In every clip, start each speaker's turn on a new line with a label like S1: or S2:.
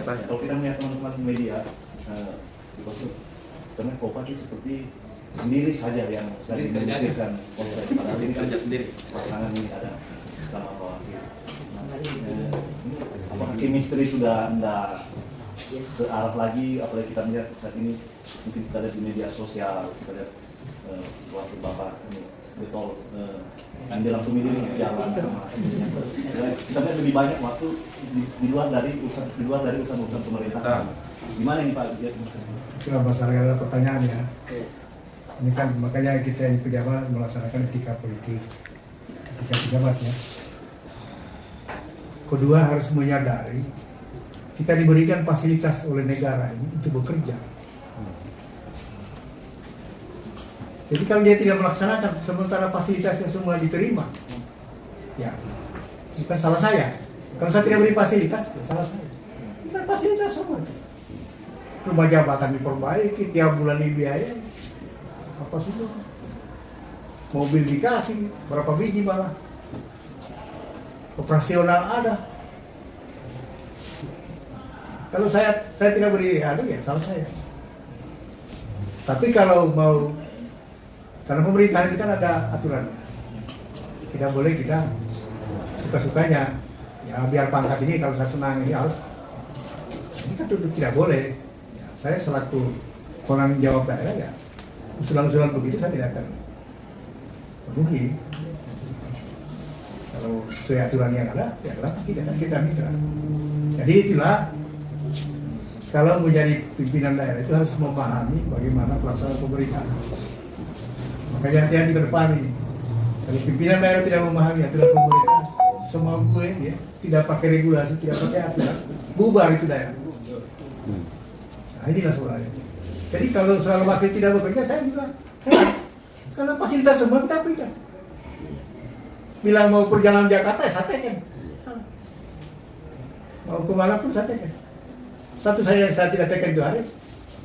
S1: tanya.
S2: Kalau kita melihat teman-teman media, karena Kopaja seperti sendiri saja yang sedang memikirkan konsep, padahal ini kan
S1: sendiri.
S2: pasangan ini ada sama wakil. Apakah chemistry sudah tidak searah lagi, apalagi kita melihat saat ini mungkin kita lihat di media sosial, kita lihat waktu Bapak ini betul dalam pemilu ini jalan sama kita lihat lebih banyak waktu di luar dari urusan pemerintah. Gimana ini Pak?
S3: Itulah masalah adalah pertanyaan ya. Ini kan makanya kita yang pejabat melaksanakan etika politik, etika pejabat ya. Kedua harus menyadari kita diberikan fasilitas oleh negara ini untuk bekerja. Jadi kalau dia tidak melaksanakan sementara fasilitasnya semua diterima, ya bukan salah saya. Kalau saya tidak beri fasilitas, ya salah saya. Bukan fasilitas semua. Rumah jabatan diperbaiki, tiap bulan dibiayai, apa semua. Mobil dikasih, berapa biji malah. Operasional ada. Kalau saya tidak beri, ya salah saya. Tapi kalau mau, karena pemerintahan itu kan ada aturan, tidak boleh kita suka-sukanya. Ya biar pangkat ini kalau saya senang ini harus, ini kan tentu tidak boleh. Ya, saya selaku penanggung jawab daerah ya, usulan-usulan begitu saya tidak akan penuhi. Kalau sesuai aturan yang ada, ya kenapa tidak kan kita mitra. Jadi itulah kalau menjadi pimpinan daerah itu harus memahami bagaimana pelaksanaan pemerintahan. Makanya hati-hati ke depan ini. Kalau pimpinan daerah tidak memahami aturan pemerintah, semua gue ya tidak pakai regulasi, tidak pakai aturan, bubar itu daerah. Nah inilah soalnya. Jadi kalau soal wakil tidak bekerja, saya juga karena fasilitas semua kita berikan. Bilang mau perjalanan Jakarta, ya saya tekan. Mau kemana pun saya tekan. Satu saya tidak tekan itu hari.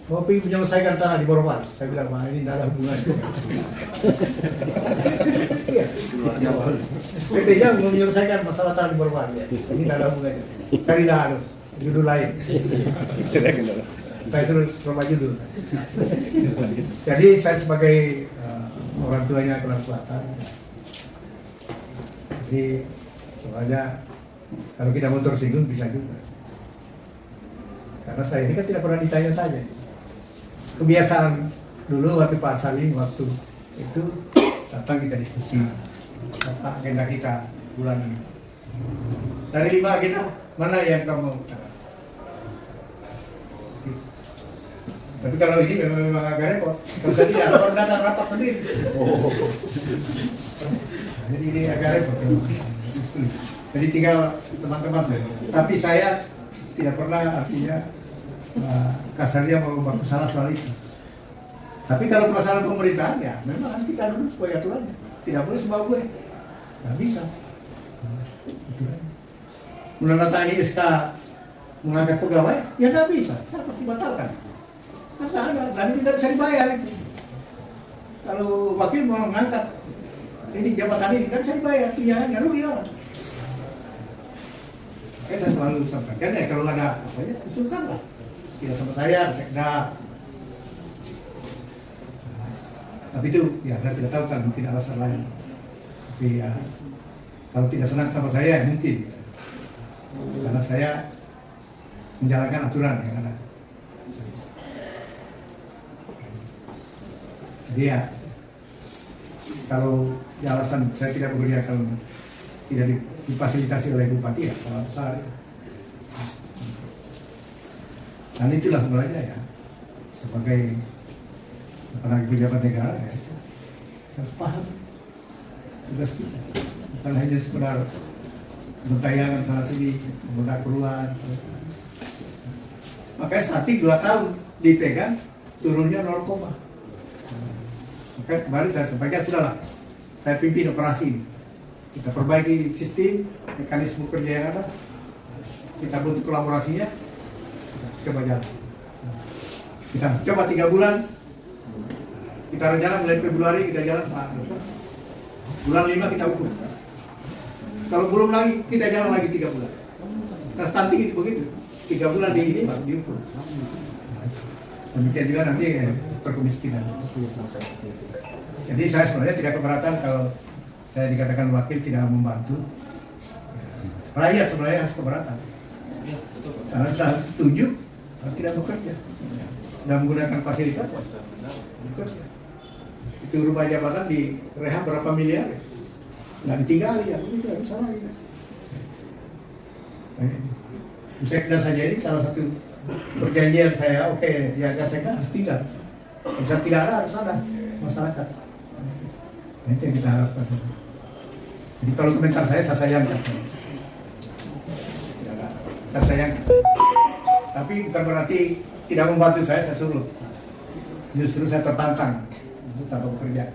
S3: Mau pergi menyelesaikan tanah di Borobal, saya bilang, wah ini tidak ada hubungannya. Iya. PT-nya mau menyelesaikan masalah tanah di Borobal, ya. Ini tidak ada hubungannya. Carilah harus judul lain. Saya suruh coba judul. Jadi saya sebagai orang tuanya Kelang Selatan. Jadi soalnya kalau kita mau tersinggung bisa juga. Karena saya ini kan tidak pernah ditanya-tanya. Kebiasaan dulu waktu Pak Salim waktu itu datang kita diskusi tentang agenda kita bulan ini. Dari 5 agenda mana yang kamu utara? Tapi kalau ini memang agak repot. Kalau saya tidak orang datang rapat sendiri. Jadi ini agak repot. Jadi tinggal teman-teman saya. Tapi saya tidak pernah artinya kasarnya mau baku salah soal itu. Tapi kalau pelaksanaan pemerintahan ya memang nanti kita dulu sebagai aturannya. Tidak boleh sebab gue. Nggak bisa. Menandatangani SK mengangkat pegawai, ya nggak bisa. Saya pasti batalkan. Karena ada, dan tidak bisa dibayar itu. Kalau wakil mau mengangkat ini jabatan ini kan saya dibayar, tunjangannya rugi orang. Saya selalu sampaikan ya kalau ada apa ya usulkanlah. Tidak sama saya, sekda. Tapi itu ya saya tidak tahu kan mungkin alasan lain. Tapi ya kalau tidak senang sama saya mungkin karena saya menjalankan aturan yang ada. Jadi ya kalau alasan saya tidak bekerja kalau tidak difasilitasi oleh bupati ya salah besar. Dan itulah sebenarnya ya sebagai apalagi pejabat negara ya harus paham tugas kita, bukan hanya sekedar mentayangan sana sini menggunakan keruan. Makanya statik 2 tahun dipegang turunnya 0, makanya kemarin saya sampaikan sudahlah saya pimpin operasi ini. Kita perbaiki sistem mekanisme kerja yang ada, kita bentuk kolaborasinya, coba jalan. Kita coba 3 bulan, kita rencana mulai Februari kita jalan Pak. Bulan 5 kita ukur. Kalau belum lagi kita jalan lagi 3 bulan. Nah stunting itu begitu. 3 bulan di ini baru diukur. Demikian juga nanti perkemiskinan. Jadi saya sebenarnya tidak keberatan kalau saya dikatakan wakil tidak membantu. Rakyat sebenarnya harus keberatan. Karena sudah tunjuk tidak bekerja dan menggunakan fasilitas bekerja. Itu rumah jabatan di rehab berapa miliar, nggak ditinggali ya, itu tidak bisa lagi. Sekda saja ini salah satu perjanjian saya, oke, ya sekda harus tidak. Bisa tidak ada harus ada masyarakat. Nah, itu yang kita harapkan. Jadi kalau komentar saya sayangkan. Saya sayangkan. Tapi bukan berarti tidak membantu saya suruh. Justru saya tertantang untuk tanpa bekerja.